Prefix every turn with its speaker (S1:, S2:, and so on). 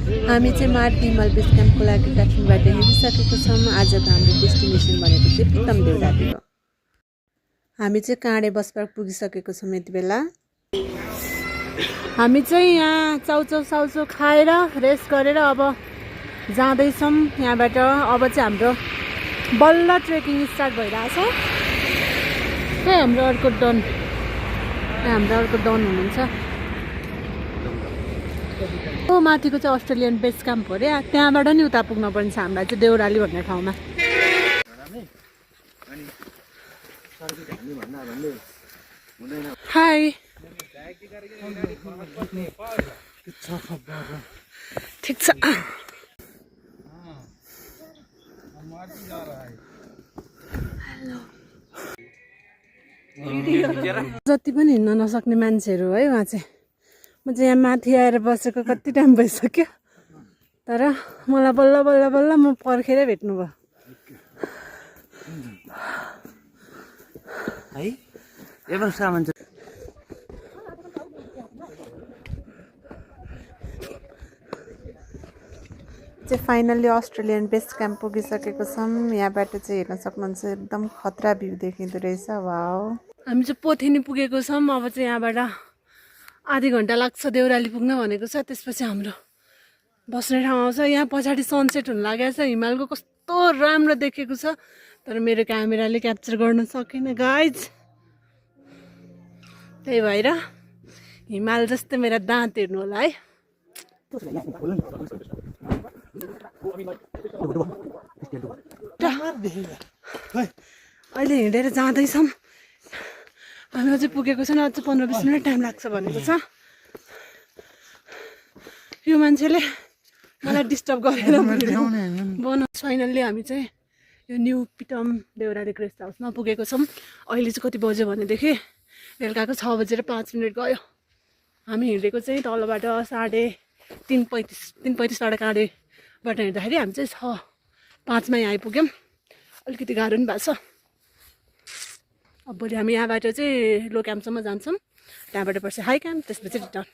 S1: हामी चाहिँ मार्तिमल बेस क्याम्पको लागि काठमाडौँबाट हिँडिसकेको छौँ। आजको हाम्रो डेस्टिनेसन भनेको चाहिँ प्रितम देउराली हो। हामी चाहिँ काँडे बस पार्क पुगिसकेको छौँ यति बेला। हामी चाहिँ यहाँ चाउचाउ साउचाउ खाएर रेस्ट गरेर अब जाँदैछौँ यहाँबाट। अब चाहिँ हाम्रो बल्ल ट्रेकिङ स्टार्ट भइरहेछ। त्यही हाम्रो अर्को डन हुनुहुन्छ। ओ माथिको चाहिँ अस्ट्रेलियन बेस क्याम्प हो अरे। त्यहाँबाट नि उता पुग्न पर्ने छ हामीलाई चाहिँ देउराली भन्ने ठाउँमा। हाई ठिक छ। जति पनि हिँड्न नसक्ने मान्छेहरू है उहाँ चाहिँ। म चाहिँ यहाँ माथि आएर बसेको कति टाइम भइसक्यो, तर मलाई बल्ल बल्ल बल्ल म पर्खेरै भेट्नु भयो
S2: है। एवं सामान
S1: चाहिँ फाइनल्ली अस्ट्रेलियन बेस क्याम्प पुगिसकेको छौँ। यहाँबाट चाहिँ हेर्न सक्नुहुन्छ एकदम खतरा भ्यू देखिँदो रहेछ। वाउ, हामी चाहिँ पोथेनी पुगेको छौँ। अब चाहिँ यहाँबाट आधी घन्टा लाग्छ देउराली पुग्न भनेको छ। त्यसपछि हाम्रो बस्ने ठाउँ आउँछ। यहाँ पछाडि सनसेट हुन लागेको छ। हिमालको कस्तो राम्रो देखेको छ, तर मेरो क्यामेराले क्याप्चर गर्न सकेन गाइज। त्यही भएर हिमाल जस्तै मेरा दाँत हेर्नु होला है। अहिले हिँडेर जाँदैछौँ। हामी अझै पुगेको छैन, अझै 15-20 मिनट टाइम लाग्छ भनेको छ। यो मान्छेले मलाई डिस्टर्ब गरेर बनाउँछ। फाइनल्ली हामी चाहिँ यो न्यू प्रितम देउराली गेस्ट हाउसमा पुगेको छौँ। अहिले चाहिँ कति बज्यो भनेदेखि बेलुकाको 6:05 गयो। हामी हिँडेको चाहिँ तलबाट 3:35 काँडेबाट हिँड्दाखेरि हामी चाहिँ 6:05 यहाँ आइपुग्यौँ। अलिकति गाह्रो नि भएको छ। अब भोलि हामी यहाँबाट चाहिँ लो क्याम्पसम्म जान्छौँ। त्यहाँबाट पर्छ हाई क्याम्प, त्यसपछि रिटर्न।